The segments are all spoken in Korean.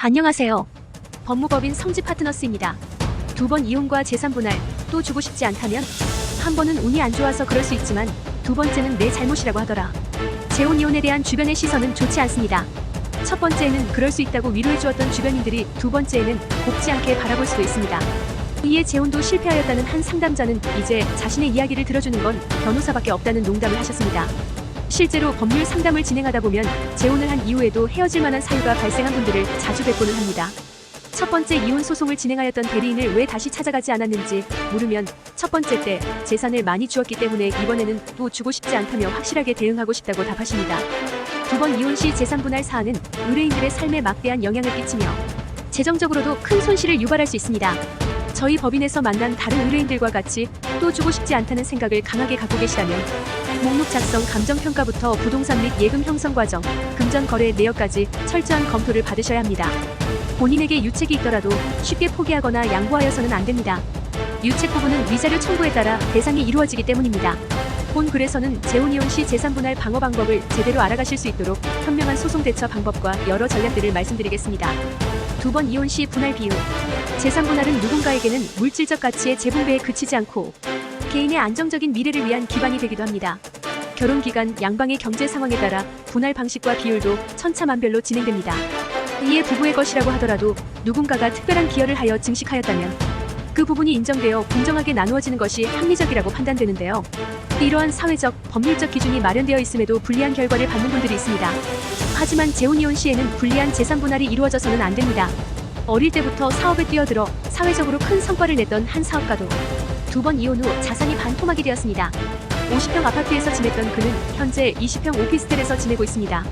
안녕하세요. 법무법인 성지파트너스입니다. 두 번 이혼과 재산 분할 또 주고 싶지 않다면? 한 번은 운이 안 좋아서 그럴 수 있지만 두 번째는 내 잘못이라고 하더라. 재혼 이혼에 대한 주변의 시선은 좋지 않습니다. 첫 번째는 그럴 수 있다고 위로해 주었던 주변인들이 두 번째는 곱지 않게 바라볼 수도 있습니다. 이에 재혼도 실패하였다는 한 상담자는 이제 자신의 이야기를 들어주는 건 변호사밖에 없다는 농담을 하셨습니다. 실제로 법률 상담을 진행하다 보면 재혼을 한 이후에도 헤어질 만한 사유가 발생한 분들을 자주 뵙고는 합니다. 첫 번째 이혼 소송을 진행하였던 대리인을 왜 다시 찾아가지 않았는지 물으면 첫 번째 때 재산을 많이 주었기 때문에 이번에는 또 주고 싶지 않다며 확실하게 대응하고 싶다고 답하십니다. 두 번 이혼 시 재산 분할 사안은 의뢰인들의 삶에 막대한 영향을 끼치며 재정적으로도 큰 손실을 유발할 수 있습니다. 저희 법인에서 만난 다른 의뢰인들과 같이 또 주고 싶지 않다는 생각을 강하게 갖고 계시다면 목록 작성, 감정평가부터 부동산 및 예금 형성 과정, 금전 거래 내역까지 철저한 검토를 받으셔야 합니다. 본인에게 유책이 있더라도 쉽게 포기하거나 양보하여서는 안 됩니다. 유책 부분은 위자료 청구에 따라 배상이 이루어지기 때문입니다. 본 글에서는 재혼 이혼 시 재산 분할 방어 방법을 제대로 알아가실 수 있도록 현명한 소송 대처 방법과 여러 전략들을 말씀드리겠습니다. 두 번 이혼 시 분할 비율. 재산 분할은 누군가에게는 물질적 가치의 재분배에 그치지 않고 개인의 안정적인 미래를 위한 기반이 되기도 합니다. 결혼 기간, 양방의 경제 상황에 따라 분할 방식과 비율도 천차만별로 진행됩니다. 이에 부부의 것이라고 하더라도 누군가가 특별한 기여를 하여 증식하였다면 그 부분이 인정되어 공정하게 나누어지는 것이 합리적이라고 판단되는데요. 이러한 사회적, 법률적 기준이 마련되어 있음에도 불리한 결과를 받는 분들이 있습니다. 하지만 재혼 이혼 시에는 불리한 재산 분할이 이루어져서는 안 됩니다. 어릴 때부터 사업에 뛰어들어 사회적으로 큰 성과를 냈던 한 사업가도 두 번 이혼 후 자산이 반토막이 되었습니다. 50평 아파트에서 지냈던 그는 현재 20평 오피스텔에서 지내고 있습니다.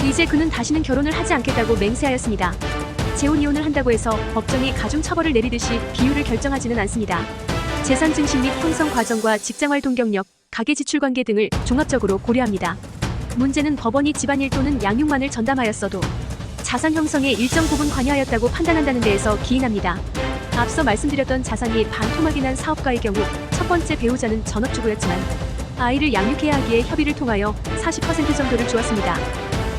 이제 그는 다시는 결혼을 하지 않겠다고 맹세하였습니다. 재혼 이혼을 한다고 해서 법정이 가중 처벌을 내리듯이 비율을 결정하지는 않습니다. 재산 증식 및 형성 과정과 직장활동 경력, 가계 지출 관계 등을 종합적으로 고려합니다. 문제는 법원이 집안일 또는 양육만을 전담하였어도 자산 형성에 일정 부분 관여하였다고 판단한다는 데에서 기인합니다. 앞서 말씀드렸던 자산이 반토막이 난 사업가의 경우 첫 번째 배우자는 전업주부였지만 아이를 양육해야 하기에 협의를 통하여 40% 정도를 주었습니다.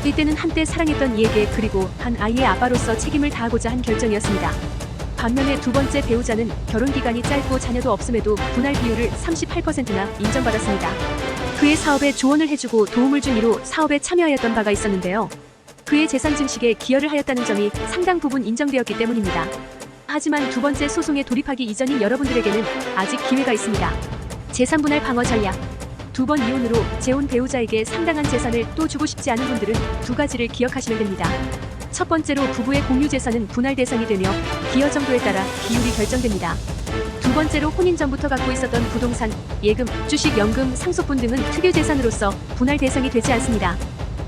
이때는 한때 사랑했던 이에게 그리고 한 아이의 아빠로서 책임을 다하고자 한 결정이었습니다. 반면에 두 번째 배우자는 결혼 기간이 짧고 자녀도 없음에도 분할 비율을 38%나 인정받았습니다. 그의 사업에 조언을 해주고 도움을 준 이로 사업에 참여하였던 바가 있었는데요. 그의 재산 증식에 기여를 하였다는 점이 상당 부분 인정되었기 때문입니다. 하지만 두 번째 소송에 돌입하기 이전인 여러분들에게는 아직 기회가 있습니다. 재산 분할 방어 전략. 두 번 이혼으로 재혼 배우자에게 상당한 재산을 또 주고 싶지 않은 분들은 두 가지를 기억하시면 됩니다. 첫 번째로 부부의 공유 재산은 분할 대상이 되며 기여 정도에 따라 비율이 결정됩니다. 두 번째로 혼인 전부터 갖고 있었던 부동산, 예금, 주식, 연금, 상속분 등은 특유 재산으로서 분할 대상이 되지 않습니다.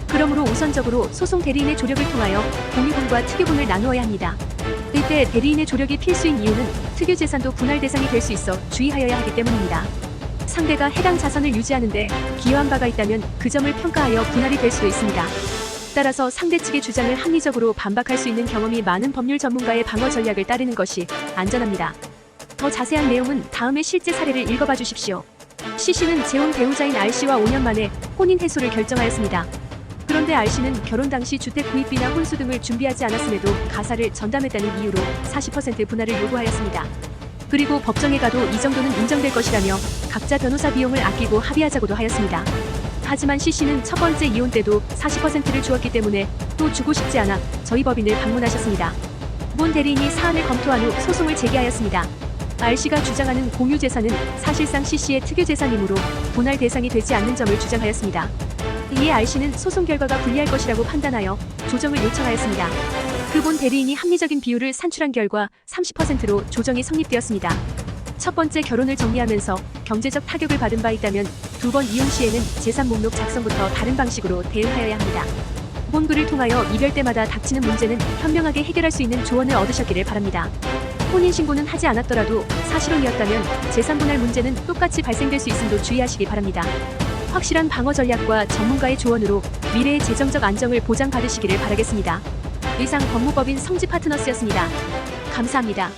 그러므로 우선적으로 소송 대리인의 조력을 통하여 공유분과 특유분을 나누어야 합니다. 이때 대리인의 조력이 필수인 이유는 특유 재산도 분할 대상이 될 수 있어 주의하여야 하기 때문입니다. 상대가 해당 자산을 유지하는데 기여한 바가 있다면 그 점을 평가하여 분할이 될 수도 있습니다. 따라서 상대 측의 주장을 합리적으로 반박할 수 있는 경험이 많은 법률 전문가의 방어 전략을 따르는 것이 안전합니다. 더 자세한 내용은 다음의 실제 사례를 읽어봐 주십시오. C씨는 재혼 배우자인 R씨와 5년 만에 혼인 해소를 결정하였습니다. 그런데 R씨는 결혼 당시 주택 구입비나 혼수 등을 준비하지 않았음에도 가사를 전담했다는 이유로 40% 분할을 요구하였습니다. 그리고 법정에 가도 이 정도는 인정될 것이라며 각자 변호사 비용을 아끼고 합의하자고도 하였습니다. 하지만 C씨는 첫 번째 이혼 때도 40%를 주었기 때문에 또 주고 싶지 않아 저희 법인을 방문하셨습니다. 본 대리인이 사안을 검토한 후 소송을 제기하였습니다. R씨가 주장하는 공유 재산은 사실상 C씨의 특유 재산이므로 분할 대상이 되지 않는 점을 주장하였습니다. 이에 R씨는 소송 결과가 불리할 것이라고 판단하여 조정을 요청하였습니다. 그 본 대리인이 합리적인 비율을 산출한 결과 30%로 조정이 성립되었습니다. 첫 번째 결혼을 정리하면서 경제적 타격을 받은 바 있다면 두 번 이혼 시에는 재산 목록 작성부터 다른 방식으로 대응하여야 합니다. 본 글을 통하여 이별 때마다 닥치는 문제는 현명하게 해결할 수 있는 조언을 얻으셨기를 바랍니다. 혼인신고는 하지 않았더라도 사실혼이었다면 재산 분할 문제는 똑같이 발생될 수 있음도 주의하시기 바랍니다. 확실한 방어 전략과 전문가의 조언으로 미래의 재정적 안정을 보장받으시기를 바라겠습니다. 이상 법무법인 성지파트너스였습니다. 감사합니다.